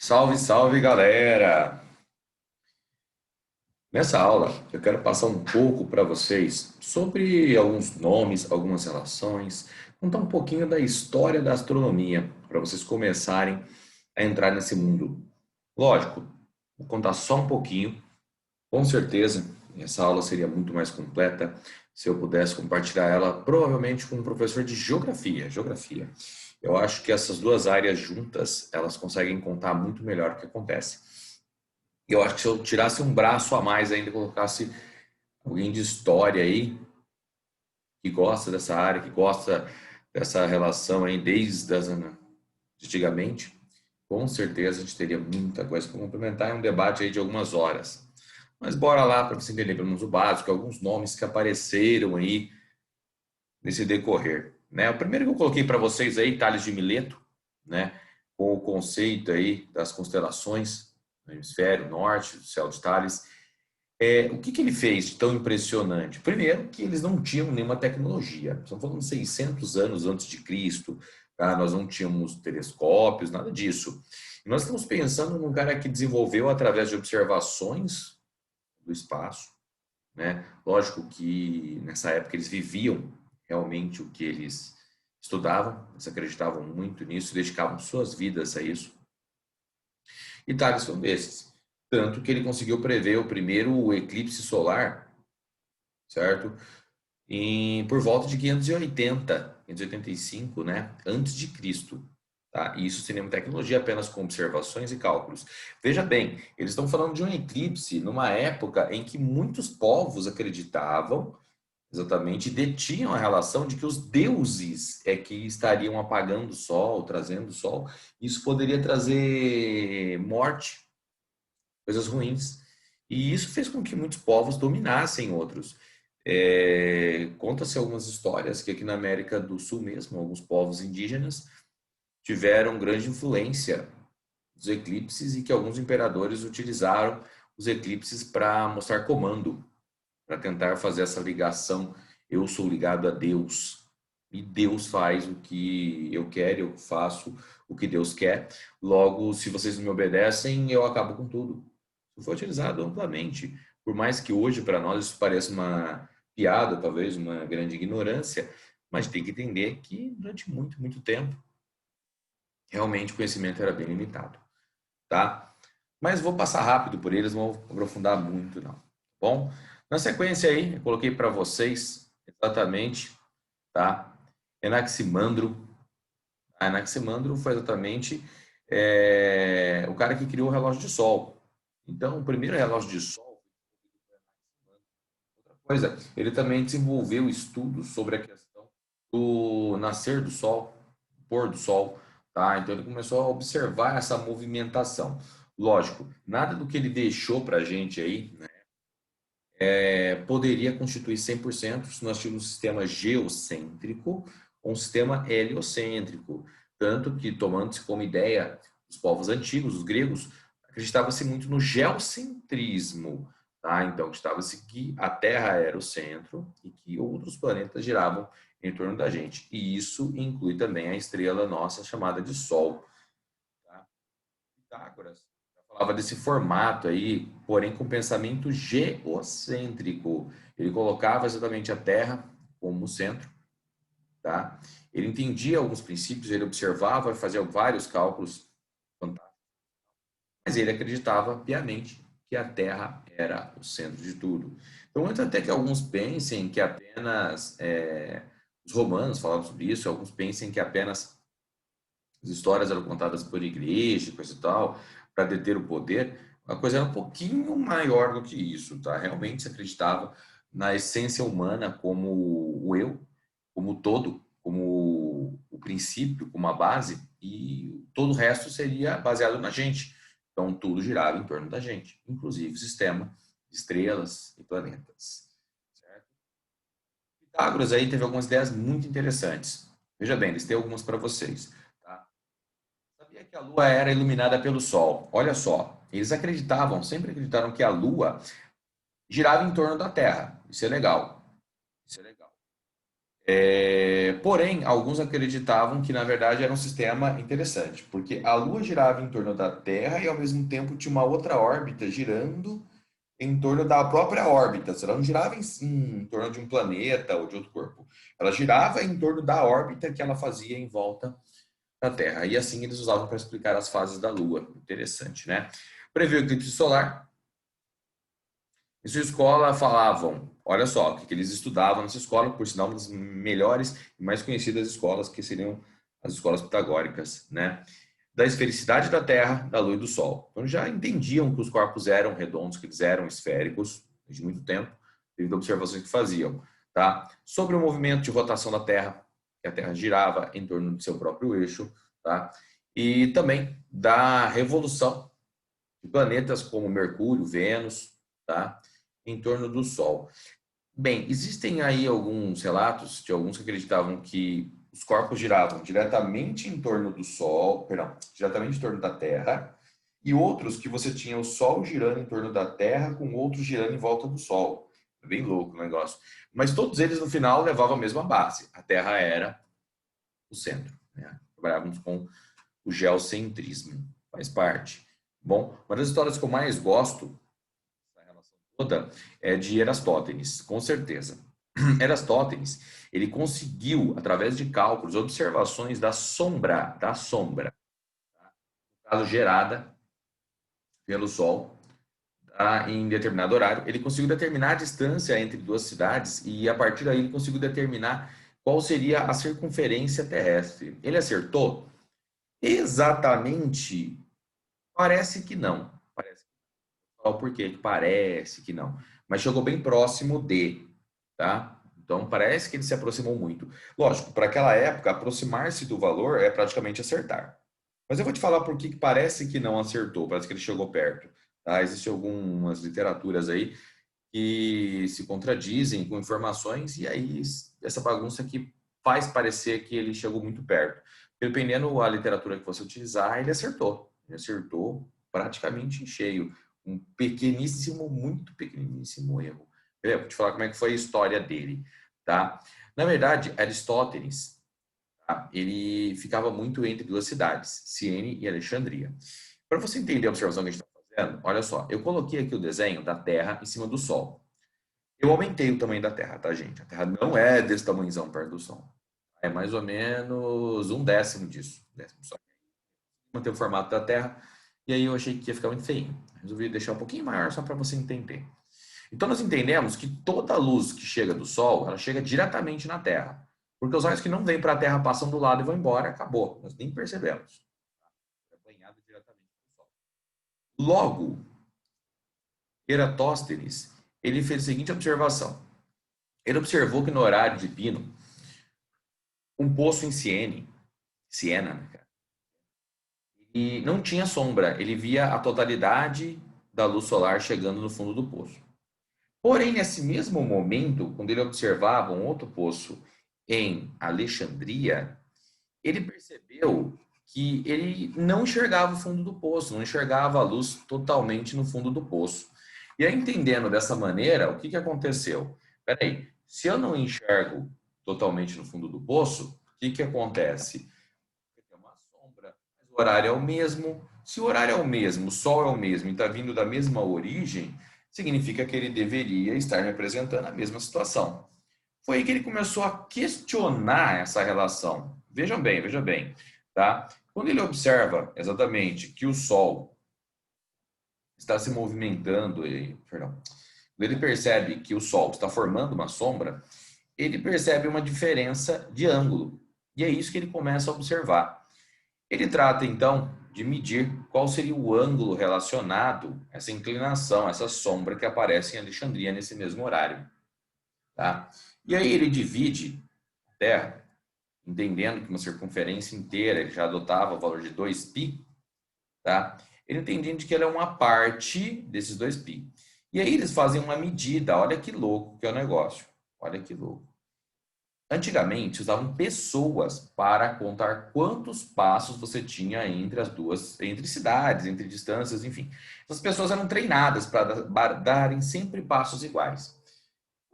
Salve, salve, galera! Nessa aula, eu quero passar um pouco para vocês sobre alguns nomes, algumas relações, contar um pouquinho da história da astronomia, para vocês começarem a entrar nesse mundo. Lógico, vou contar só um pouquinho, com certeza, essa aula seria muito mais completa se eu pudesse compartilhar ela, provavelmente com um professor de geografia. Geografia. Eu acho que essas duas áreas juntas, elas conseguem contar muito melhor o que acontece. Eu acho que se eu tirasse um braço a mais ainda, colocasse alguém de história aí, que gosta dessa área, que gosta dessa relação aí desde as, antigamente, com certeza a gente teria muita coisa para complementar em um debate aí de algumas horas. Mas bora lá para você entender pelo menos o básico, alguns nomes que apareceram aí nesse decorrer, né? O primeiro que eu coloquei para vocês aí, Tales de Mileto, né? Com o conceito aí das constelações no hemisfério norte, do céu de Tales. O que ele fez de tão impressionante? Primeiro, que eles não tinham nenhuma tecnologia. Estamos falando de 600 anos antes de Cristo, tá? Nós não tínhamos telescópios, nada disso. E nós estamos pensando num cara que desenvolveu através de observações do espaço, né? Lógico que nessa época eles viviam realmente o que eles estudavam, eles acreditavam muito nisso, dedicavam suas vidas a isso. E Thales foi um desses. Tanto que ele conseguiu prever o primeiro eclipse solar, certo? Por volta de 580, 585, né? Antes de Cristo. Tá? E isso sem nenhuma tecnologia, apenas com observações e cálculos. Veja bem, eles estão falando de um eclipse numa época em que muitos povos acreditavam, exatamente, detinham a relação de que os deuses é que estariam apagando o sol, trazendo o sol. Isso poderia trazer morte, coisas ruins. E isso fez com que muitos povos dominassem outros. Conta-se algumas histórias que aqui na América do Sul mesmo, alguns povos indígenas tiveram grande influência dos eclipses e que alguns imperadores utilizaram os eclipses para mostrar comando, para tentar fazer essa ligação. Eu sou ligado a Deus e Deus faz o que eu quero, eu faço o que Deus quer. Logo, se vocês não me obedecem, eu acabo com tudo. Isso foi utilizado amplamente. Por mais que hoje para nós isso pareça uma piada, talvez uma grande ignorância, mas tem que entender que durante muito, muito tempo realmente o conhecimento era bem limitado, tá? Mas vou passar rápido por eles, não vou aprofundar muito não, tá bom? Na sequência aí, eu coloquei para vocês exatamente, tá? Anaximandro. Anaximandro foi exatamente o cara que criou o relógio de sol. Então, o primeiro relógio de sol, outra coisa, ele também desenvolveu estudos sobre a questão do nascer do sol, pôr do sol, tá? Então ele começou a observar essa movimentação. Lógico, nada do que ele deixou para a gente aí, né, poderia constituir 100% se nós tivéssemos um sistema geocêntrico ou um sistema heliocêntrico. Tanto que, tomando-se como ideia os povos antigos, os gregos, acreditava-se muito no geocentrismo. Tá? Então, acreditava-se que a Terra era o centro e que outros planetas giravam em torno da gente. E isso inclui também a estrela nossa chamada de Sol. Tá? Pitágoras falava desse formato aí, porém com pensamento geocêntrico. Ele colocava exatamente a Terra como centro, tá? Ele entendia alguns princípios, ele observava, fazia vários cálculos fantásticos, mas ele acreditava piamente que a Terra era o centro de tudo. Então, antes até que alguns pensem que apenas os romanos falavam sobre isso, alguns pensem que apenas as histórias eram contadas por igreja, coisa e tal, para deter o poder. A coisa era um pouquinho maior do que isso, tá? Realmente se acreditava na essência humana como o eu, como o todo, como o princípio, como a base, e todo o resto seria baseado na gente. Então tudo girava em torno da gente, inclusive o sistema de estrelas e planetas. Certo? Pitágoras aí teve algumas ideias muito interessantes. Veja bem, eles têm algumas para vocês. Tá? Sabia que a Lua era iluminada pelo Sol? Olha só, eles acreditavam, sempre acreditaram que a Lua girava em torno da Terra. Isso é legal. Isso é legal. Porém, alguns acreditavam que, na verdade, era um sistema interessante, porque a Lua girava em torno da Terra e, ao mesmo tempo, tinha uma outra órbita girando em torno da própria órbita. Ela não girava em torno de um planeta ou de outro corpo. Ela girava em torno da órbita que ela fazia em volta da Terra. E assim eles usavam para explicar as fases da Lua. Interessante, né? Previu o eclipse solar. Em sua escola falavam, olha só, o que eles estudavam nessa escola, por sinal, uma das melhores e mais conhecidas escolas, que seriam as escolas pitagóricas, né? Da esfericidade da Terra, da Lua e do Sol. Então já entendiam que os corpos eram redondos, que eles eram esféricos, de muito tempo, devido a observações que faziam, tá? Sobre o movimento de rotação da Terra, que a Terra girava em torno de seu próprio eixo, tá? E também da revolução de planetas como Mercúrio, Vênus, tá? Em torno do Sol. Bem, existem aí alguns relatos de alguns que acreditavam que os corpos giravam diretamente em torno do Sol, perdão, diretamente em torno da Terra, e outros que você tinha o Sol girando em torno da Terra com outros girando em volta do Sol. É bem louco o negócio. Mas todos eles, no final, levavam a mesma base. A Terra era o centro, né? Trabalhávamos com o geocentrismo. Faz parte. Bom, uma das histórias que eu mais gosto da relação toda é de Erastótenes, com certeza. Erastótenes, ele conseguiu, através de cálculos, observações da sombra, no caso gerada pelo Sol, tá, em determinado horário, ele conseguiu determinar a distância entre duas cidades e, a partir daí, ele conseguiu determinar qual seria a circunferência terrestre. Ele acertou? Exatamente, parece que não. Parece o porquê que parece que não. Mas chegou bem próximo de, tá? Então parece que ele se aproximou muito. Lógico, para aquela época, aproximar-se do valor é praticamente acertar. Mas eu vou te falar por que parece que não acertou, parece que ele chegou perto. Tá? Existem algumas literaturas aí que se contradizem com informações e aí essa bagunça que faz parecer que ele chegou muito perto. Dependendo da literatura que você utilizar, ele acertou. Ele acertou praticamente em cheio. Um pequeníssimo, muito pequeníssimo erro. Eu vou te falar como é que foi a história dele, tá? Na verdade, Aristóteles, tá? Ele ficava muito entre duas cidades, Ciene e Alexandria. Para você entender a observação que a gente está fazendo, olha só, eu coloquei aqui o desenho da Terra em cima do Sol. Eu aumentei o tamanho da Terra, tá, gente? A Terra não é desse tamanhozão perto do Sol. É mais ou menos um décimo disso. Décimo só. Manter o formato da Terra. E aí eu achei que ia ficar muito feio. Resolvi deixar um pouquinho maior só para você entender. Então nós entendemos que toda luz que chega do Sol, ela chega diretamente na Terra. Porque os raios que não vêm para a Terra passam do lado e vão embora, acabou. Nós nem percebemos. É banhado diretamente pelo Sol. Logo, Eratóstenes, ele fez a seguinte observação. Ele observou que no horário de pino, um poço em Siena, né, cara, e não tinha sombra. Ele via a totalidade da luz solar chegando no fundo do poço. Porém, nesse mesmo momento, quando ele observava um outro poço em Alexandria, ele percebeu que ele não enxergava o fundo do poço, não enxergava a luz totalmente no fundo do poço. E aí, entendendo dessa maneira, o que que aconteceu? Peraí, se eu não enxergo totalmente no fundo do poço, o que que acontece? Tem uma sombra, mas o horário é o mesmo. Se o horário é o mesmo, o sol é o mesmo e está vindo da mesma origem, significa que ele deveria estar representando a mesma situação. Foi aí que ele começou a questionar essa relação. Veja bem, tá? Quando ele observa exatamente que o Sol está se movimentando, perdão, quando ele percebe que o Sol está formando uma sombra, ele percebe uma diferença de ângulo. E é isso que ele começa a observar. Ele trata, então, de medir qual seria o ângulo relacionado a essa inclinação, essa sombra que aparece em Alexandria nesse mesmo horário. Tá? E aí ele divide a Terra, entendendo que uma circunferência inteira ele já adotava o valor de 2π, tá? Ele entendendo que ela é uma parte desses 2π. E aí eles fazem uma medida, olha que louco que é o negócio, olha que louco. Antigamente usavam pessoas para contar quantos passos você tinha entre as duas, entre cidades, entre distâncias, enfim. As pessoas eram treinadas para darem sempre passos iguais.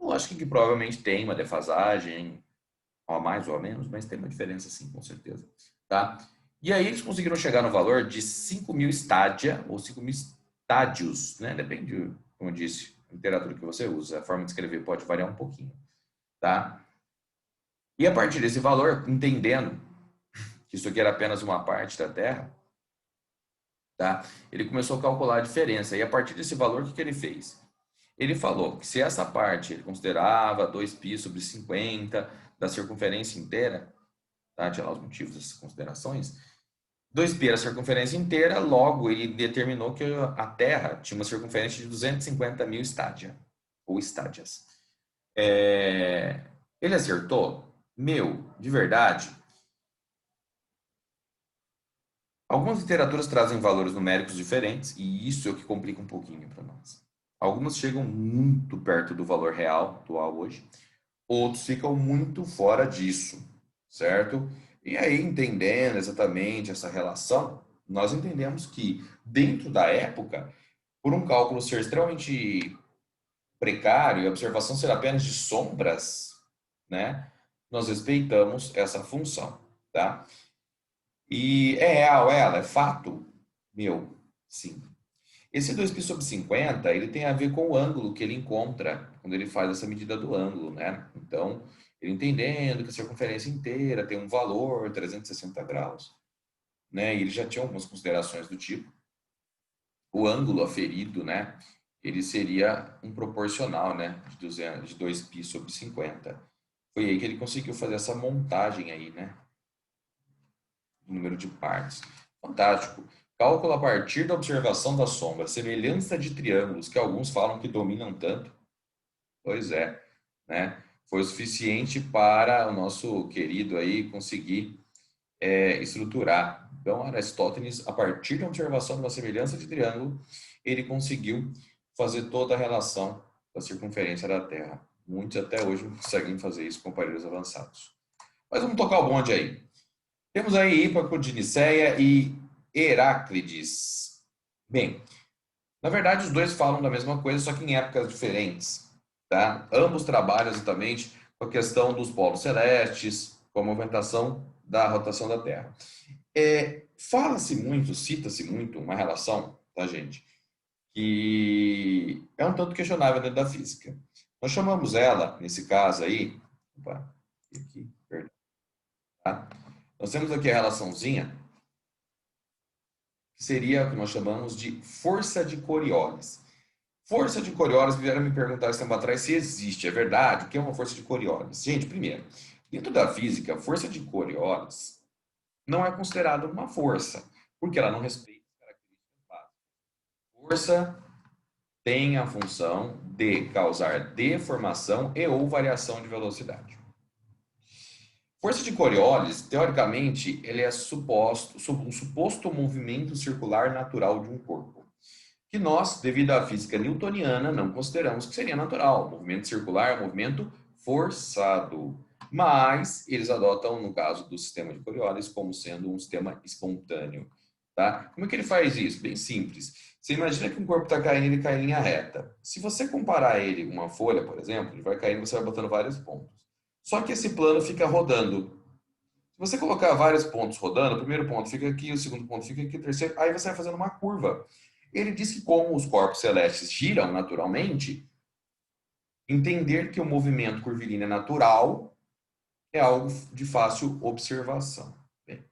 Lógico que provavelmente tem uma defasagem, ou a mais ou a menos, mas tem uma diferença sim, com certeza. Tá? E aí eles conseguiram chegar no valor de 5.000 estádia, ou 5.000 estádios, né? Depende, como eu disse, a literatura que você usa. A forma de escrever pode variar um pouquinho. Tá? E a partir desse valor, entendendo que isso aqui era apenas uma parte da Terra, tá? Ele começou a calcular a diferença. E a partir desse valor, o que ele fez? Ele falou que se essa parte ele considerava 2π sobre 50 da circunferência inteira, tá? Tinha lá os motivos dessas considerações. 2π era a circunferência inteira, logo ele determinou que a Terra tinha uma circunferência de 250.000 estádia, ou estádias. Ele acertou? Meu, de verdade. Algumas literaturas trazem valores numéricos diferentes, e isso é o que complica um pouquinho para nós. Algumas chegam muito perto do valor real atual hoje, outros ficam muito fora disso, certo? E aí, entendendo exatamente essa relação, nós entendemos que, dentro da época, por um cálculo ser extremamente precário e a observação ser apenas de sombras, né, nós respeitamos essa função, tá? E é real ela, é fato? Meu, sim. Esse 2π sobre 50, ele tem a ver com o ângulo que ele encontra quando ele faz essa medida do ângulo, né? Então, ele entendendo que a circunferência inteira tem um valor, 360 graus, né? E ele já tinha algumas considerações do tipo. O ângulo aferido, né? Ele seria um proporcional, né? De 2π sobre 50. Foi aí que ele conseguiu fazer essa montagem aí, né? Número de partes. Fantástico. Cálculo a partir da observação da sombra, semelhança de triângulos, que alguns falam que dominam tanto. Pois é, né? Foi o suficiente para o nosso querido aí conseguir estruturar. Então, Aristóteles, a partir da observação de uma semelhança de triângulo, ele conseguiu fazer toda a relação da circunferência da Terra. Muitos até hoje não conseguem fazer isso com aparelhos avançados. Mas vamos tocar o bonde aí. Temos aí Hípaco de Nicéia e Heráclides. Bem, na verdade os dois falam da mesma coisa, só que em épocas diferentes, tá? Ambos trabalham exatamente com a questão dos polos celestes, com a movimentação da rotação da Terra. Fala-se muito, cita-se muito uma relação, tá, gente? Que é um tanto questionável dentro da física. Nós chamamos ela, nesse caso aí, opa, aqui, perdão, tá? Nós temos aqui a relaçãozinha que seria o que nós chamamos de força de Coriolis. Força de Coriolis, vieram me perguntar esse tempo atrás se existe, é verdade? O que é uma força de Coriolis? Gente, primeiro, dentro da física, a força de Coriolis não é considerada uma força, porque ela não respeita as características básicas. Força tem a função de causar deformação e ou variação de velocidade. Força de Coriolis, teoricamente, ele é um suposto movimento circular natural de um corpo, que nós, devido à física newtoniana, não consideramos que seria natural. O movimento circular é um movimento forçado, mas eles adotam, no caso do sistema de Coriolis, como sendo um sistema espontâneo. Tá? Como é que ele faz isso? Bem simples. Você imagina que um corpo está caindo, ele cai em linha reta. Se você comparar ele com uma folha, por exemplo, ele vai caindo, você vai botando vários pontos. Só que esse plano fica rodando. Se você colocar vários pontos rodando, o primeiro ponto fica aqui, o segundo ponto fica aqui, o terceiro, aí você vai fazendo uma curva. Ele diz que como os corpos celestes giram naturalmente, entender que o movimento curvilíneo é natural é algo de fácil observação. Bem,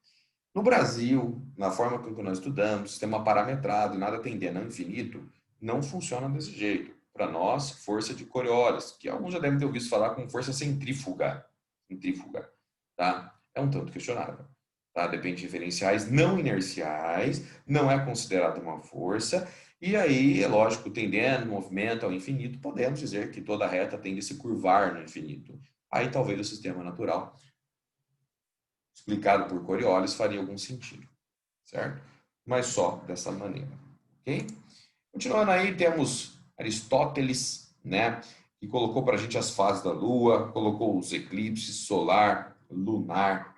no Brasil, na forma com que nós estudamos, sistema parametrado e nada tendendo ao infinito, não funciona desse jeito. Para nós, força de Coriolis, que alguns já devem ter ouvido falar como força centrífuga. Centrífuga, tá? É um tanto questionável. Tá? Depende de referenciais não inerciais, não é considerada uma força, e aí, é lógico, tendendo o movimento ao infinito, podemos dizer que toda reta tende a se curvar no infinito. Aí talvez o sistema natural, explicado por Coriolis, faria algum sentido, certo? Mas só dessa maneira, ok? Continuando aí, temos Aristóteles, né, que colocou para a gente as fases da Lua, colocou os eclipses solar, lunar,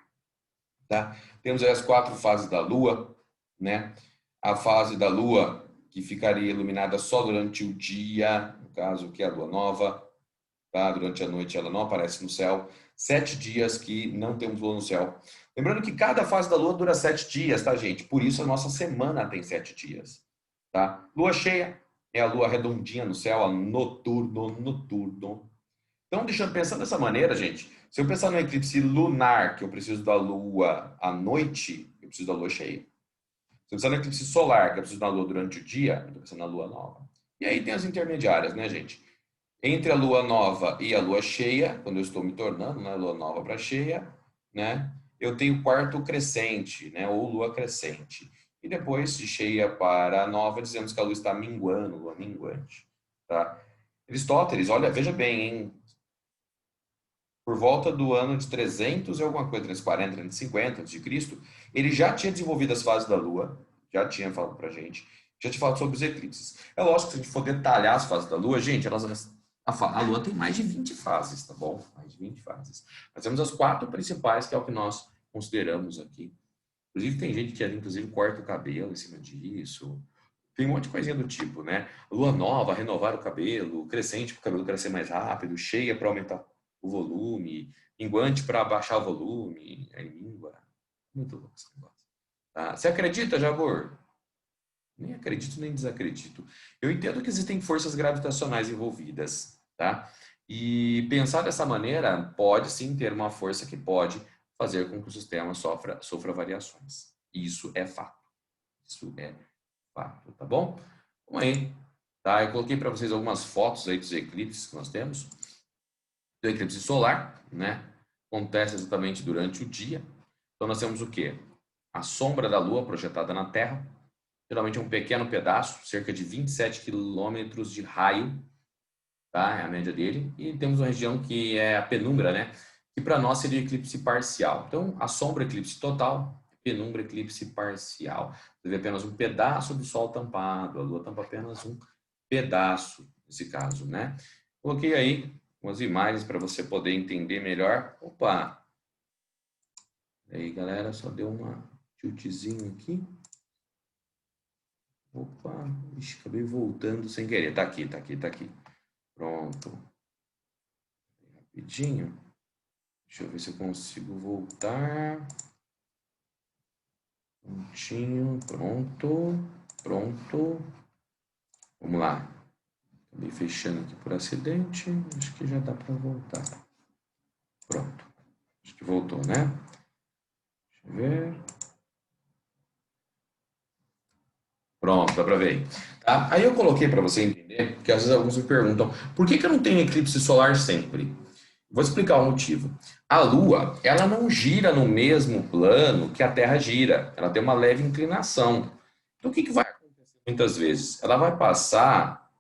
tá? Temos aí as 4 fases da Lua, né? A fase da Lua que ficaria iluminada só durante o dia, no caso que é a Lua nova, tá? Durante a noite ela não aparece no céu. 7 dias que não temos lua no céu. Lembrando que cada fase da lua dura 7 dias, tá, gente? Por isso a nossa semana tem 7 dias, tá? Lua cheia é a lua redondinha no céu, a noturno. Então, pensando dessa maneira, gente, se eu pensar no eclipse lunar, que eu preciso da lua à noite, eu preciso da lua cheia. Se eu pensar no eclipse solar, que eu preciso da lua durante o dia, eu estou pensando na lua nova. E aí tem as intermediárias, né, gente? Entre a lua nova e a lua cheia, quando eu estou me tornando, né, lua nova para cheia, né, eu tenho quarto crescente, né, ou lua crescente. E depois de cheia para nova, dizemos que a lua está minguando, lua minguante, tá? Aristóteles, olha, veja bem, hein? Por volta do ano de 300 e alguma coisa, 340, 350 a.C., ele já tinha desenvolvido as fases da Lua, já tinha falado pra gente, já tinha falado sobre os eclipses. É lógico que se a gente for detalhar as fases da Lua, gente, a Lua tem mais de 20 fases, tá bom? Mais de 20 fases. Nós temos as 4 principais, que é o que nós consideramos aqui. Inclusive, tem gente que, inclusive, corta o cabelo em cima disso. Tem um monte de coisinha do tipo, né? Lua nova, renovar o cabelo, crescente para o cabelo crescer mais rápido, cheia para aumentar o volume, minguante para baixar o volume, aí mingua. Muito louco esse negócio. Tá? Você acredita, Jabor? Nem acredito, nem desacredito. Eu entendo que existem forças gravitacionais envolvidas, tá? E pensar dessa maneira pode sim ter uma força que pode fazer com que o sistema sofra variações. Isso é fato. Isso é fato, tá bom? Vamos aí. Tá? Eu coloquei para vocês algumas fotos aí dos eclipses que nós temos. Do eclipse solar, né? Acontece exatamente durante o dia. Então nós temos o quê? A sombra da Lua projetada na Terra, geralmente um pequeno pedaço, cerca de 27 quilômetros de raio, tá? É a média dele. E temos uma região que é a penumbra, né? Que para nós seria eclipse parcial. Então, a sombra eclipse total, penumbra eclipse parcial. Você vê apenas um pedaço do Sol tampado, a Lua tampa apenas um pedaço, nesse caso, né? Coloquei aí umas imagens para você poder entender melhor. Opa! Aí, galera, só deu uma tiltzinho aqui. Opa, ixi, acabei voltando sem querer. Tá aqui, tá aqui, tá aqui. Pronto. Rapidinho. Deixa eu ver se eu consigo voltar. Prontinho, pronto, pronto. Vamos lá. Acabei fechando aqui por acidente. Acho que já dá para voltar. Pronto. Acho que voltou, né? Deixa eu ver. Pronto, dá para ver. Tá? Aí eu coloquei para você entender, porque às vezes alguns me perguntam, por que eu não tenho eclipse solar sempre? Vou explicar o motivo. A Lua, ela não gira no mesmo plano que a Terra gira. Ela tem uma leve inclinação. Então, o que vai acontecer muitas vezes? Ela vai passar,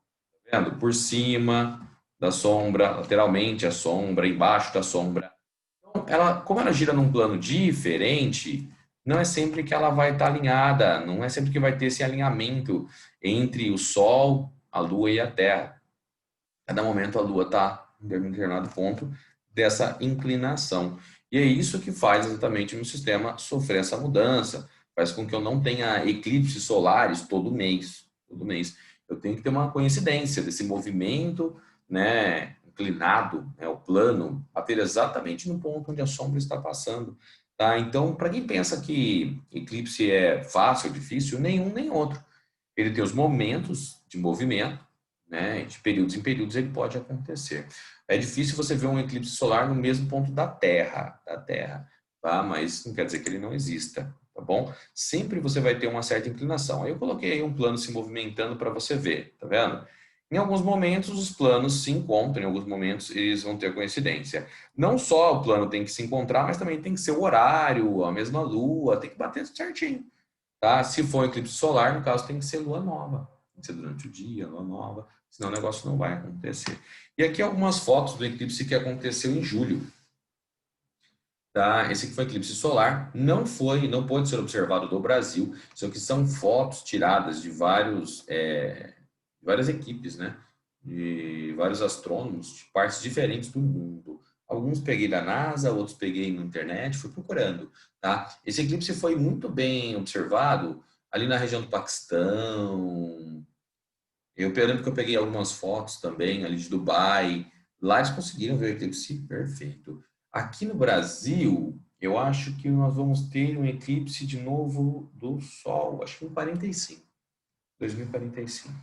tá vendo, por cima da sombra, lateralmente a sombra, embaixo da sombra. Então, como ela gira num plano diferente, não é sempre que ela vai estar alinhada, não é sempre que vai ter esse alinhamento entre o Sol, a Lua e a Terra. Cada momento a Lua está em determinado ponto dessa inclinação. E é isso que faz exatamente o meu sistema sofrer essa mudança, faz com que eu não tenha eclipses solares todo mês. Todo mês. Eu tenho que ter uma coincidência desse movimento, né, inclinado, né, o plano, bater exatamente no ponto onde a sombra está passando. Tá? Então, para quem pensa que eclipse é fácil ou difícil, nenhum nem outro. Ele tem os momentos de movimento, né? De períodos em períodos ele pode acontecer. É difícil você ver um eclipse solar no mesmo ponto da Terra, tá? Mas não quer dizer que ele não exista, tá bom? Sempre você vai ter uma certa inclinação. Aí eu coloquei aí um plano se movimentando para você ver, tá vendo? Em alguns momentos os planos se encontram, em alguns momentos eles vão ter coincidência. Não só o plano tem que se encontrar, mas também tem que ser o horário, a mesma lua, tem que bater certinho. Tá? Se for eclipse solar, no caso, tem que ser lua nova. Tem que ser durante o dia, lua nova, senão o negócio não vai acontecer. E aqui algumas fotos do eclipse que aconteceu em julho. Tá? Esse aqui foi eclipse solar, não pôde ser observado do Brasil, só que são fotos tiradas de várias equipes, né? De vários astrônomos de partes diferentes do mundo. Alguns peguei da NASA, outros peguei na internet, fui procurando, tá? Esse eclipse foi muito bem observado ali na região do Paquistão. Eu lembro que eu peguei algumas fotos também ali de Dubai. Lá eles conseguiram ver o eclipse perfeito. Aqui no Brasil, eu acho que nós vamos ter um eclipse de novo do Sol, acho que em 45, 2045,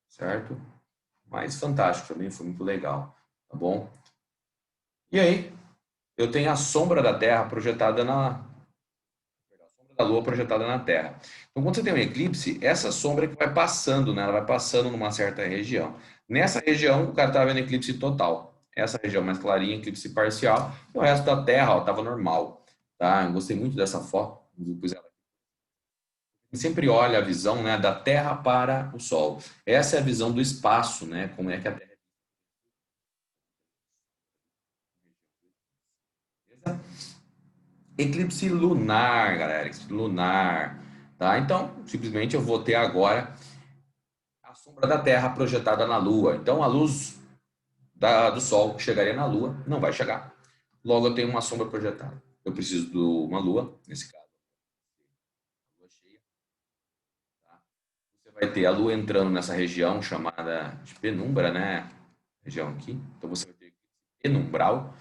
certo? Mas fantástico também, foi muito legal, tá bom? E aí, eu tenho a sombra da Terra projetada da Lua projetada na Terra. Então, quando você tem um eclipse, essa sombra que vai passando, né? Ela vai passando numa certa região. Nessa região, o cara tá vendo eclipse total. Essa região mais clarinha, eclipse parcial. E o resto da Terra, ó, tava normal, tá? Eu gostei muito dessa foto. Pus ela sempre olha a visão, né, da Terra para o Sol. Essa é a visão do espaço, né? Como é que a Terra é. Eclipse lunar, galera, eclipse lunar, tá? Então, simplesmente eu vou ter agora a sombra da Terra projetada na Lua. Então, a luz do Sol que chegaria na Lua não vai chegar. Logo, eu tenho uma sombra projetada. Eu preciso de uma Lua, nesse caso, Lua cheia, tá? Você vai ter a Lua entrando nessa região chamada de penumbra, né? Região aqui. Então, você vai ter penumbral.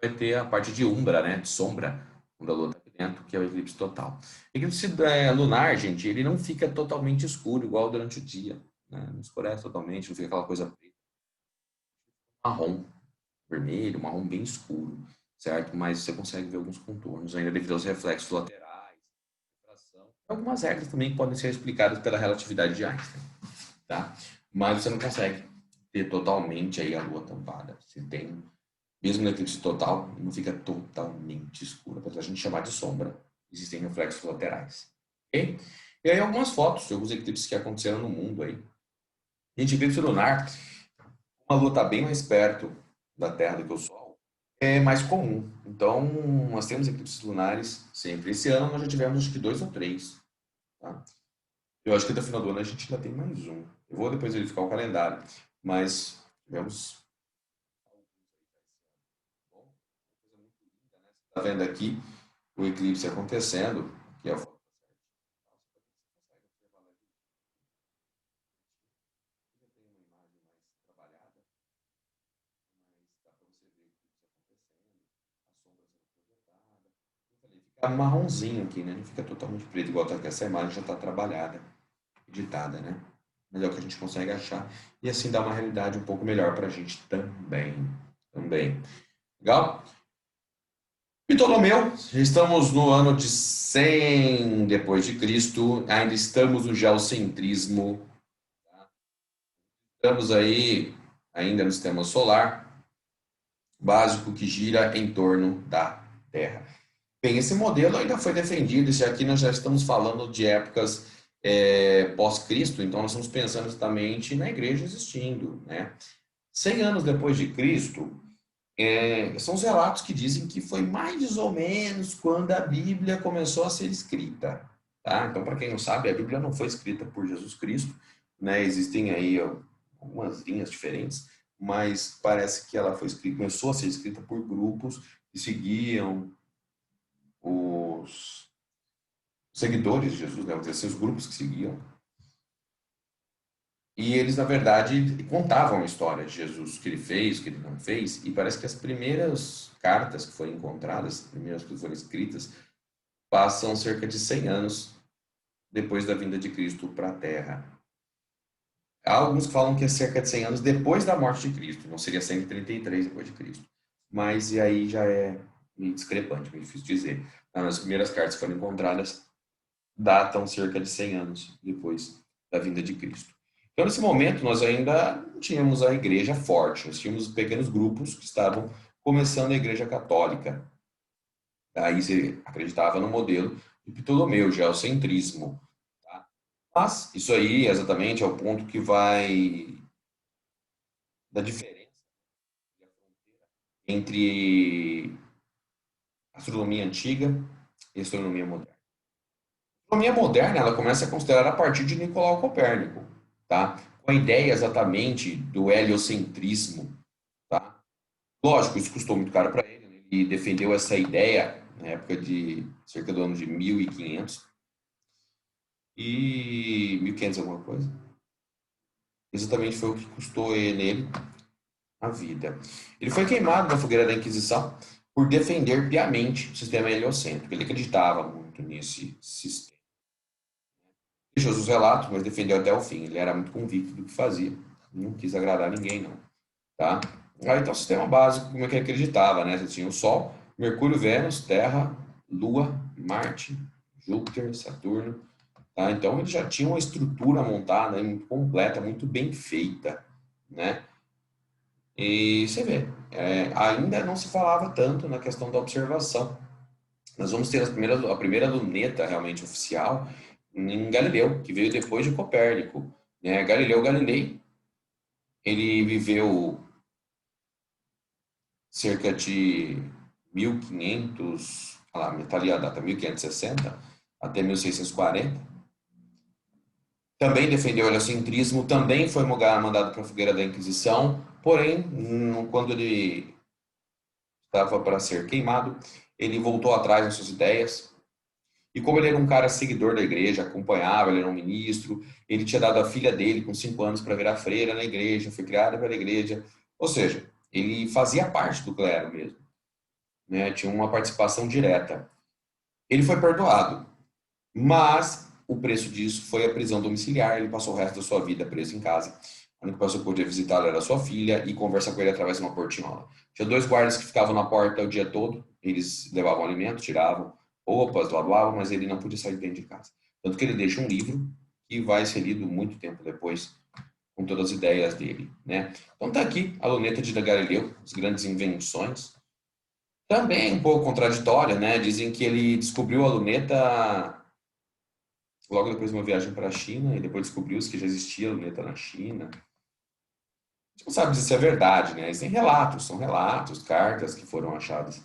Vai ter a parte de umbra, né? De sombra, quando a Lua está aqui dentro, que é o eclipse total. Eclipse lunar, gente, ele não fica totalmente escuro, igual durante o dia, né? Não escurece totalmente, não fica aquela coisa preta, marrom, vermelho, marrom bem escuro, certo? Mas você consegue ver alguns contornos, ainda devido aos reflexos laterais, refração. Algumas regras também que podem ser explicadas pela relatividade de Einstein, tá? Mas você não consegue ter totalmente aí a Lua tampada. Você tem mesmo no eclipse total, não fica totalmente escuro, apesar de a gente chamar de sombra. Existem reflexos laterais. Ok? E aí algumas fotos de alguns eclipses que aconteceram no mundo aí. Gente, eclipse lunar, a Lua está bem mais perto da Terra do que o Sol, é mais comum. Então, nós temos eclipses lunares sempre. Esse ano nós já tivemos acho que dois ou três. Tá? Eu acho que até o final do ano a gente ainda tem mais um. Eu vou depois verificar o calendário. Mas tivemos. Está vendo aqui o eclipse acontecendo, que é o fica marronzinho aqui, né? Não fica totalmente preto, igual tá aqui. Essa imagem já está trabalhada, editada, né? Mas é o que a gente consegue achar. E assim dá uma realidade um pouco melhor para a gente também. Também. Legal? Ptolomeu, já estamos no ano de 100 depois de Cristo, ainda estamos no geocentrismo, estamos aí ainda no sistema solar, básico que gira em torno da Terra. Bem, esse modelo ainda foi defendido, e aqui nós já estamos falando de épocas pós-Cristo, então nós estamos pensando justamente na igreja existindo, né? 100 anos depois de Cristo, são os relatos que dizem que foi mais ou menos quando a Bíblia começou a ser escrita, tá? Então, para quem não sabe, a Bíblia não foi escrita por Jesus Cristo, né? Existem aí algumas linhas diferentes, mas parece que ela foi escrita, começou a ser escrita por grupos que seguiam os seguidores de Jesus, né? Vamos dizer assim, os grupos que seguiam. E eles, na verdade, contavam a história de Jesus, o que ele fez, o que ele não fez, e parece que as primeiras cartas que foram encontradas, as primeiras que foram escritas, passam cerca de 100 anos depois da vinda de Cristo para a Terra. Há alguns que falam que é cerca de 100 anos depois da morte de Cristo, não seria 133 depois de Cristo. Mas e aí já é meio discrepante, meio difícil dizer. As primeiras cartas que foram encontradas datam cerca de 100 anos depois da vinda de Cristo. Então, nesse momento, nós ainda não tínhamos a igreja forte, nós tínhamos pequenos grupos que estavam começando a igreja católica. Aí se acreditava no modelo de Ptolomeu, geocentrismo. Tá? Mas isso aí exatamente é o ponto que vai da diferença entre astronomia antiga e astronomia moderna. A astronomia moderna, ela começa a considerar a partir de Nicolau Copérnico, tá? Com a ideia exatamente do heliocentrismo, tá? Lógico, isso custou muito caro para ele, né? Ele defendeu essa ideia na época de cerca do ano de 1500 e 1500 alguma coisa. Exatamente foi o que custou nele a vida. Ele foi queimado na fogueira da Inquisição por defender piamente o sistema heliocêntrico. Ele acreditava muito nesse sistema. Deixou os relatos, mas defendeu até o fim. Ele era muito convicto do que fazia. Não quis agradar ninguém, não. Tá? Aí então, o sistema básico, como é que ele acreditava, né? Você tinha o Sol, Mercúrio, Vênus, Terra, Lua, Marte, Júpiter, Saturno. Tá? Então, ele já tinha uma estrutura montada muito completa, muito bem feita, né? E você vê, ainda não se falava tanto na questão da observação. Nós vamos ter a primeira luneta realmente oficial em Galileu, que veio depois de Copérnico. Né? Galileu Galilei, ele viveu cerca de 1500, olha lá, tá ali a data, 1560 até 1640. Também defendeu o heliocentrismo, também foi mandado para a fogueira da Inquisição, porém, quando ele estava para ser queimado, ele voltou atrás nas suas ideias. E como ele era um cara seguidor da igreja, acompanhava, ele era um ministro, ele tinha dado a filha dele com 5 anos para virar freira na igreja, foi criada pela igreja. Ou seja, ele fazia parte do clero mesmo, né? Tinha uma participação direta. Ele foi perdoado, mas o preço disso foi a prisão domiciliar. Ele passou o resto da sua vida preso em casa. A única pessoa que podia visitá-lo era a sua filha e conversar com ele através de uma portinhola. Tinha 2 guardas que ficavam na porta o dia todo. Eles levavam alimento, tiravam roupas, lavavam, mas ele não podia sair de dentro de casa. Tanto que ele deixa um livro que vai ser lido muito tempo depois, com todas as ideias dele, né? Então tá aqui a luneta de Galileu, as grandes invenções. Também um pouco contraditória, né? Dizem que ele descobriu a luneta logo depois de uma viagem para a China, e depois descobriu-se que já existia luneta na China. A gente não sabe se isso é verdade, né? Existem relatos, são relatos, cartas que foram achadas.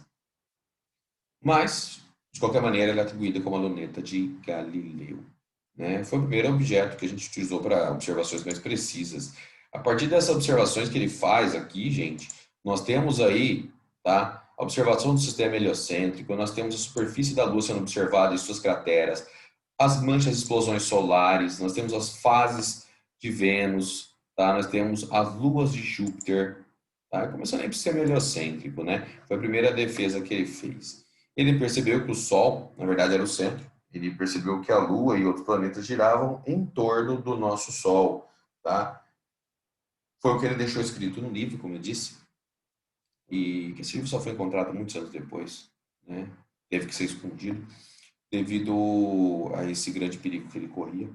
Mas, de qualquer maneira, ela é atribuída como a luneta de Galileu. Né? Foi o primeiro objeto que a gente utilizou para observações mais precisas. A partir dessas observações que ele faz aqui, gente, nós temos aí, tá, a observação do sistema heliocêntrico, nós temos a superfície da Lua sendo observada e suas crateras, as manchas de explosões solares, nós temos as fases de Vênus, tá? Nós temos as luas de Júpiter, tá? Começando aí pelo sistema heliocêntrico, né? Foi a primeira defesa que ele fez. Ele percebeu que o Sol, na verdade, era o centro. Ele percebeu que a Lua e outros planetas giravam em torno do nosso Sol, tá? Foi o que ele deixou escrito no livro, como eu disse, e que esse livro só foi encontrado muitos anos depois, né? Teve que ser escondido devido a esse grande perigo que ele corria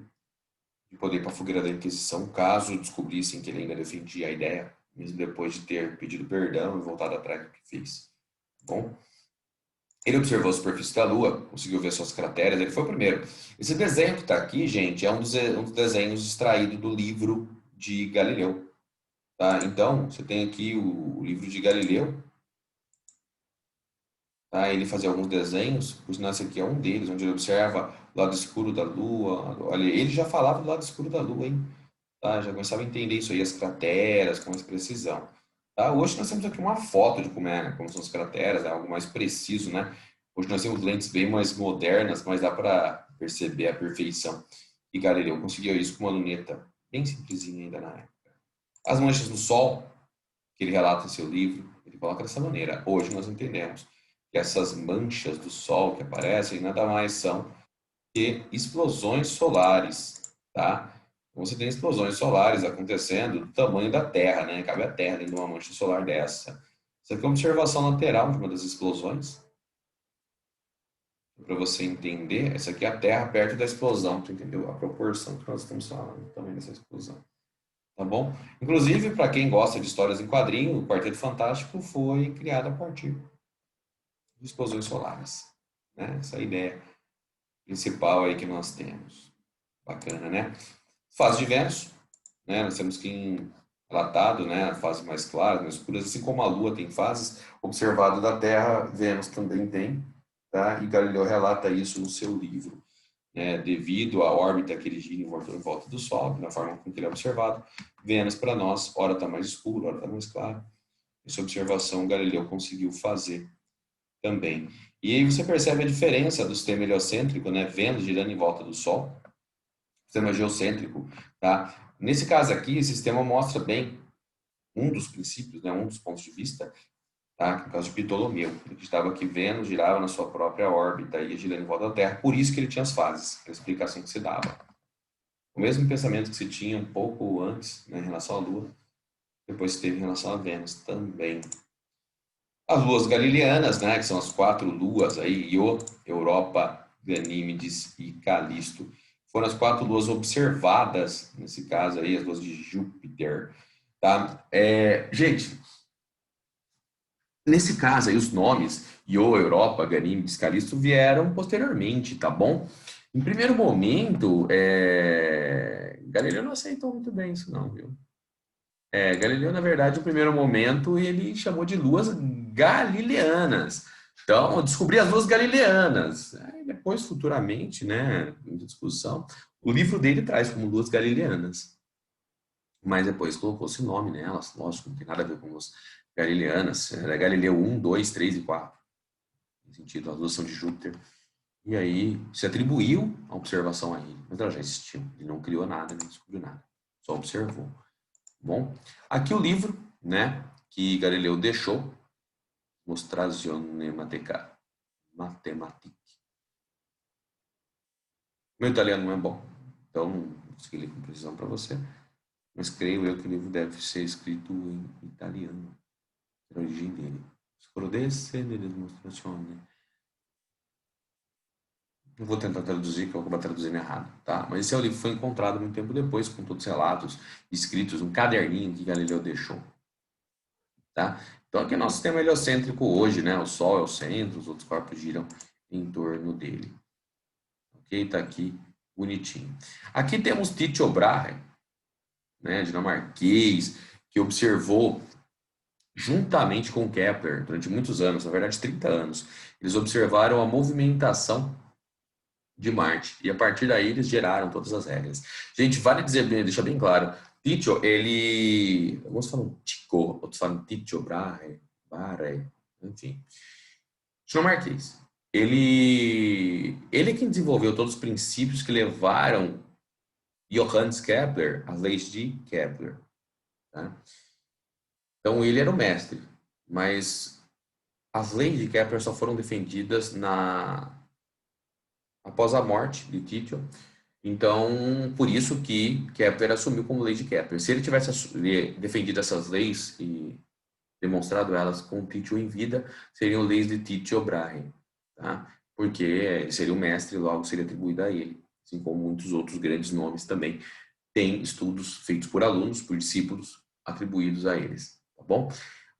de poder ir para a fogueira da Inquisição, caso descobrissem que ele ainda defendia a ideia, mesmo depois de ter pedido perdão e voltado atrás do que fez. Bom, ele observou a superfície da Lua, conseguiu ver suas crateras, ele foi o primeiro. Esse desenho que está aqui, gente, é um dos desenhos extraído do livro de Galileu. Tá? Então, você tem aqui o livro de Galileu, tá? Ele fazia alguns desenhos, por sinal esse aqui é um deles, onde ele observa o lado escuro da Lua. Olha, ele já falava do lado escuro da Lua, hein? Tá? Já começava a entender isso aí, as crateras com mais precisão. Tá? Hoje nós temos aqui uma foto de como são as crateras, é algo mais preciso, né? Hoje nós temos lentes bem mais modernas, mas dá para perceber a perfeição. E Galileu conseguiu isso com uma luneta bem simplesinha ainda na época. As manchas do Sol, que ele relata em seu livro, ele coloca dessa maneira. Hoje nós entendemos que essas manchas do Sol que aparecem nada mais são que explosões solares, tá? Então, você tem explosões solares acontecendo do tamanho da Terra, né? Cabe a Terra dentro de uma mancha solar dessa. Isso aqui é uma observação lateral de uma das explosões. Para você entender, essa aqui é a Terra perto da explosão, tu entendeu? A proporção que nós estamos falando do tamanho dessa explosão. Tá bom? Inclusive, para quem gosta de histórias em quadrinho, o Quarteto Fantástico foi criado a partir de explosões solares. Né? Essa é a ideia principal aí que nós temos. Bacana, né? Fase de Vênus, né? Nós temos que relatado, né? A fase mais clara, mais escura, assim como a Lua tem fases, observado da Terra, Vênus também tem, tá? E Galileu relata isso no seu livro, né? Devido à órbita que ele gira em volta do Sol, na forma com que ele é observado, Vênus para nós, ora está mais escuro, ora está mais claro. Essa observação Galileu conseguiu fazer também. E aí você percebe a diferença do sistema heliocêntrico, né? Vênus girando em volta do Sol, sistema geocêntrico, tá? Nesse caso aqui, esse sistema mostra bem um dos princípios, né? Um dos pontos de vista tá? No caso de Ptolomeu, ele acreditava que Vênus girava na sua própria órbita e ia girando em volta da Terra, por isso que ele tinha as fases, a explicação que se dava. O mesmo pensamento que se tinha um pouco antes, né, em relação à Lua, depois se teve em relação a Vênus também. As luas galileanas, né, que são as 4 luas aí, Io, Europa, Ganímedes e Calisto, foram as 4 luas observadas, nesse caso aí, as luas de Júpiter, tá? Gente, nesse caso aí, os nomes Io, Europa, Ganímedes, Calisto vieram posteriormente, tá bom? Em primeiro momento, Galileu não aceitou muito bem isso não, viu? Galileu, na verdade, no primeiro momento, ele chamou de luas galileanas. Então, eu descobri as luas galileanas. Aí, depois, futuramente, né, em discussão, o livro dele traz como luas galileanas. Mas depois colocou esse nome nelas, lógico, não tem nada a ver com luas galileanas. Era Galileu 1, 2, 3 e 4. No sentido, as luas são de Júpiter. E aí, se atribuiu a observação a ele. Mas ela já existiu. Ele não criou nada, nem descobriu nada. Só observou. Bom, aqui o livro, né, que Galileu deixou, Mostrazione Mathematique. Meu italiano não é bom, então não consegui ler com precisão para você, mas creio eu que o livro deve ser escrito em italiano, a origem dele. Scrodesse nelle dimostrazioni. Eu vou tentar traduzir, que eu vou acabar traduzindo errado, tá? Mas esse livro foi encontrado muito tempo depois, com todos os relatos escritos, um caderninho que Galileu deixou. Tá? Então, aqui é nosso sistema heliocêntrico hoje, né? O Sol é o centro, os outros corpos giram em torno dele. Ok? Tá aqui bonitinho. Aqui temos Tycho Brahe, né? Dinamarquês, que observou juntamente com Kepler durante muitos anos, na verdade 30 anos. Eles observaram a movimentação de Marte e a partir daí eles geraram todas as regras. Gente, vale dizer, deixar bem claro, Tycho, ele... Alguns falam Tycho, outros falam Tycho Brahe, enfim. Dinamarquês. Ele é quem desenvolveu todos os princípios que levaram Johannes Kepler às leis de Kepler. Tá? Então, ele era o mestre, mas as leis de Kepler só foram defendidas após a morte de Tycho. Então, por isso que Kepler assumiu como lei de Kepler. Se ele tivesse defendido essas leis e demonstrado elas com Tycho em vida, seriam leis de Tycho Brahe, tá? Porque ele seria o mestre e logo seria atribuído a ele, assim como muitos outros grandes nomes também têm estudos feitos por alunos, por discípulos, atribuídos a eles, tá bom?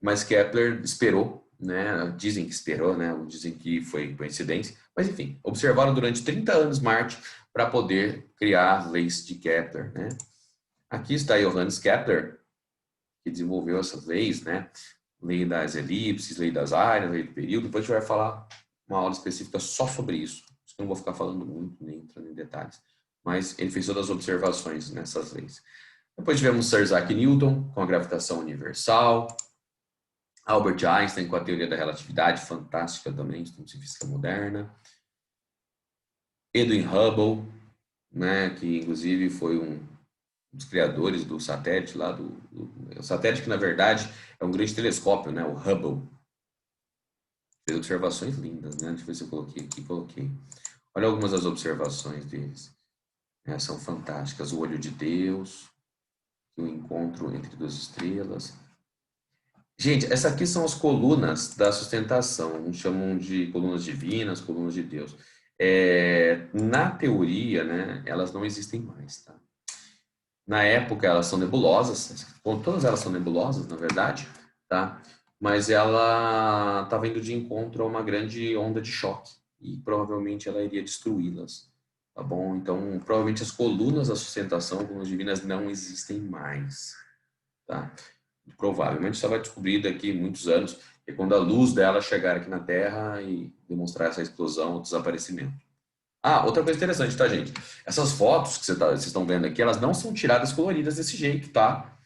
Mas Kepler esperou, né? Dizem que esperou, né? Ou dizem que foi coincidência, mas enfim, observaram durante 30 anos Marte para poder criar as leis de Kepler, né? Aqui está Johannes Kepler, que desenvolveu essas leis, né? Lei das elipses, lei das áreas, lei do período. Depois a gente vai falar uma aula específica só sobre isso. Eu não vou ficar falando muito, nem entrando em detalhes. Mas ele fez todas as observações nessas leis. Depois tivemos Sir Isaac Newton, com a gravitação universal. Albert Einstein, com a teoria da relatividade, fantástica também, estamos em física moderna. Edwin Hubble, né, que inclusive foi um dos criadores do satélite lá, o satélite que na verdade é um grande telescópio, né, o Hubble. Fez observações lindas, né? Deixa eu ver se eu coloquei aqui, coloquei. Olha algumas das observações deles. São fantásticas. O olho de Deus, o encontro entre duas estrelas. Gente, essas aqui são as colunas da sustentação. Uns chamam de colunas divinas, colunas de Deus. Na teoria, né, elas não existem mais, tá? Na época, elas são nebulosas, todas elas são nebulosas, na verdade, tá? Mas ela estava indo de encontro a uma grande onda de choque e provavelmente ela iria destruí-las, tá bom? Então, provavelmente as colunas da sustentação, colunas divinas, não existem mais, tá? Provavelmente só vai descobrir daqui a muitos anos, que é quando a luz dela chegar aqui na Terra e demonstrar essa explosão ou desaparecimento. Ah, outra coisa interessante, tá, gente? Essas fotos que vocês estão vendo aqui, elas não são tiradas coloridas desse jeito, tá?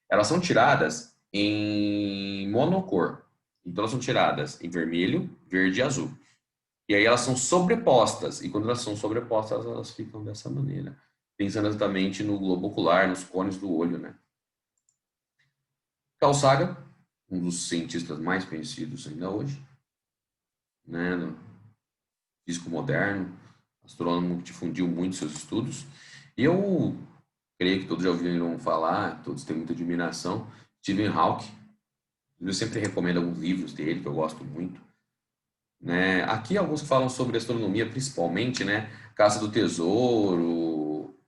Elas são tiradas em monocor. Então, elas são tiradas em vermelho, verde e azul. E aí elas são sobrepostas. E quando elas são sobrepostas, elas ficam dessa maneira. Pensando exatamente no globo ocular, nos cones do olho, né? Carl Sagan, um dos cientistas mais conhecidos ainda hoje, né, no físico moderno, astrônomo que difundiu muito seus estudos. E eu creio que todos já ouviram falar, todos têm muita admiração, Stephen Hawking. Eu sempre recomendo alguns livros dele que eu gosto muito, né? Aqui alguns que falam sobre astronomia, principalmente, né? Caça do Tesouro,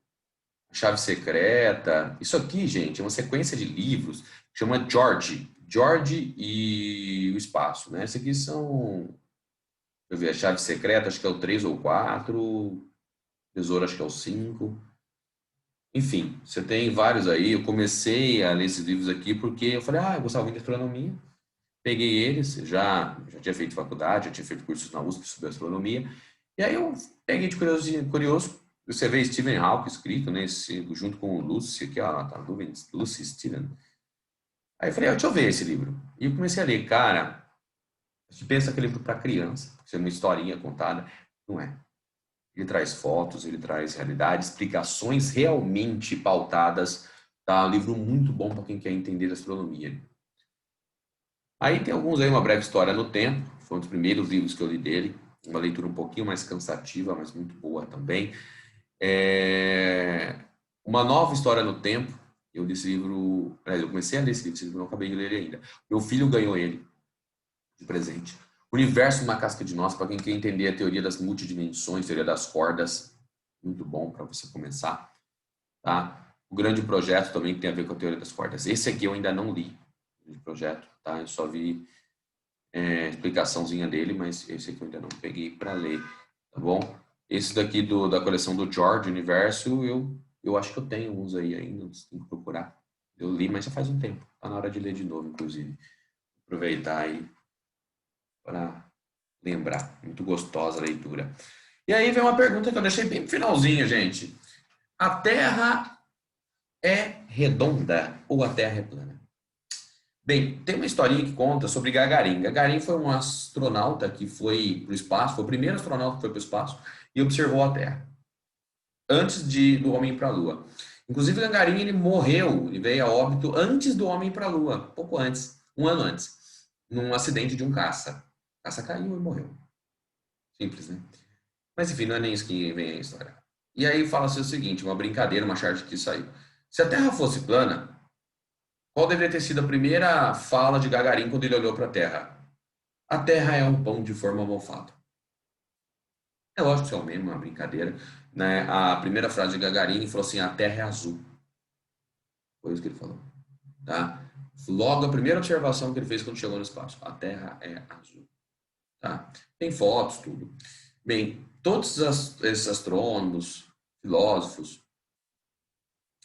Chave Secreta. Isso aqui, gente, é uma sequência de livros que chama George e o Espaço, né? Esses aqui são, deixa eu ver, a Chave Secreta, acho que é o 3 ou 4, Tesouro, acho que é o 5. Enfim, você tem vários aí. Eu comecei a ler esses livros aqui porque eu falei, eu gostava muito de astronomia. Peguei eles, já tinha feito faculdade, já tinha feito cursos na USP sobre astronomia. E aí eu peguei de curioso. Você vê Stephen Hawking escrito, né? Junto com o Lucy, aqui, ó, tá dúvida, Lucy Stephen. Aí eu falei, deixa eu ver esse livro. E eu comecei a ler, cara, a gente pensa que é livro para criança, porque é uma historinha contada. Não é. Ele traz fotos, ele traz realidade, explicações realmente pautadas. Tá? Um livro muito bom para quem quer entender astronomia. Aí tem alguns aí, Uma Breve História no Tempo, foi um dos primeiros livros que eu li dele, uma leitura um pouquinho mais cansativa, mas muito boa também. Uma Nova História no Tempo, eu li esse livro, eu comecei a ler esse livro, não acabei de ler ele ainda. Meu filho ganhou ele de presente. Universo numa Casca de Nós, para quem quer entender a teoria das multidimensões, teoria das cordas, muito bom para você começar, tá? O Grande Projeto também que tem a ver com a teoria das cordas. Esse aqui eu ainda não li, o Grande Projeto, tá? Eu só vi explicaçãozinha dele, mas esse aqui eu ainda não peguei para ler, tá bom? Esse daqui da coleção do George Universo, eu acho que eu tenho uns aí ainda, tem que procurar. Eu li, mas já faz um tempo. Tá na hora de ler de novo, inclusive. Aproveitar aí para lembrar. Muito gostosa a leitura. E aí vem uma pergunta que eu deixei bem no finalzinho, gente. A Terra é redonda ou a Terra é plana? Bem, tem uma historinha que conta sobre Gagarin. Gagarin foi um astronauta que foi para o espaço, foi o primeiro astronauta que foi para o espaço e observou a Terra, antes do homem ir para a Lua. Inclusive, Gagarin ele morreu, ele veio a óbito antes do homem ir para a Lua, pouco antes, um ano antes, num acidente de um caça. O caça caiu e morreu. Simples, né? Mas enfim, não é nem isso que vem a história. E aí fala-se o seguinte, uma brincadeira, uma charge que saiu. Se a Terra fosse plana, qual deveria ter sido a primeira fala de Gagarin quando ele olhou para a Terra? A Terra é um pão de forma mofada. É lógico que isso é um meme, uma brincadeira. Né? A primeira frase de Gagarin falou assim: a Terra é azul. Foi isso que ele falou. Tá? Logo, a primeira observação que ele fez quando chegou no espaço: a Terra é azul. Tá? Tem fotos, tudo. Bem, todos esses astrônomos, filósofos,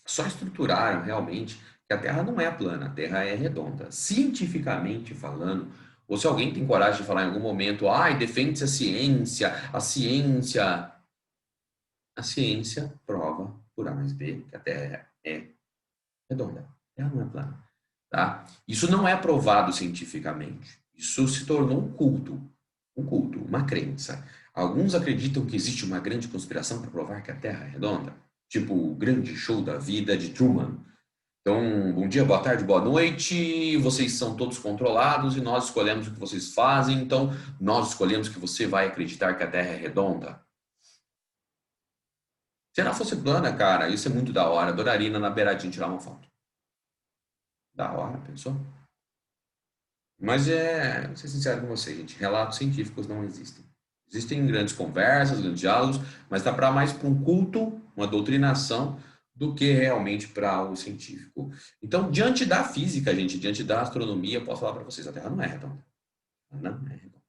só estruturaram realmente que a Terra não é plana, a Terra é redonda. Cientificamente falando, ou se alguém tem coragem de falar em algum momento, defende-se a ciência prova por A mais B que a Terra é redonda, a Terra não é plana. Tá? Isso não é provado cientificamente. Isso se tornou um culto, uma crença. Alguns acreditam que existe uma grande conspiração para provar que a Terra é redonda, tipo o grande show da vida de Truman. Então, bom dia, boa tarde, boa noite. Vocês são todos controlados e nós escolhemos o que vocês fazem. Então, nós escolhemos que você vai acreditar que a Terra é redonda. Se ela fosse plana, cara, isso é muito da hora. Adoraria ir na beiradinha tirar uma foto. Da hora, pensou? Mas vou ser sincero com você, gente, relatos científicos não existem. Existem grandes conversas, grandes diálogos, mas está para mais para um culto, uma doutrinação, do que realmente para algo científico. Então, diante da física, gente, diante da astronomia, eu posso falar para vocês, a Terra não é redonda. Não é redonda.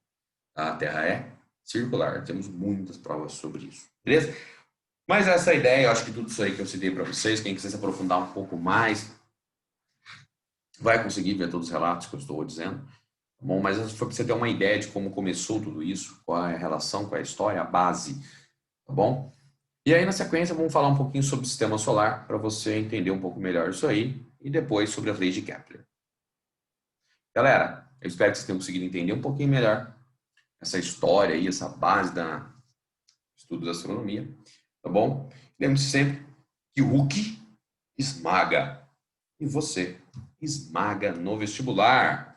A Terra é circular. Temos muitas provas sobre isso. Beleza? Mas essa ideia, eu acho que tudo isso aí que eu citei para vocês, quem quiser se aprofundar um pouco mais, vai conseguir ver todos os relatos que eu estou dizendo. Tá bom, mas foi para você ter uma ideia de como começou tudo isso, qual é a relação, qual é a história, a base, tá bom? E aí, na sequência, vamos falar um pouquinho sobre o sistema solar, para você entender um pouco melhor isso aí, e depois sobre as leis de Kepler. Galera, eu espero que vocês tenham conseguido entender um pouquinho melhor essa história aí, essa base do estudo da astronomia, tá bom? Lembre-se sempre que o Hulk esmaga, e você esmaga no vestibular.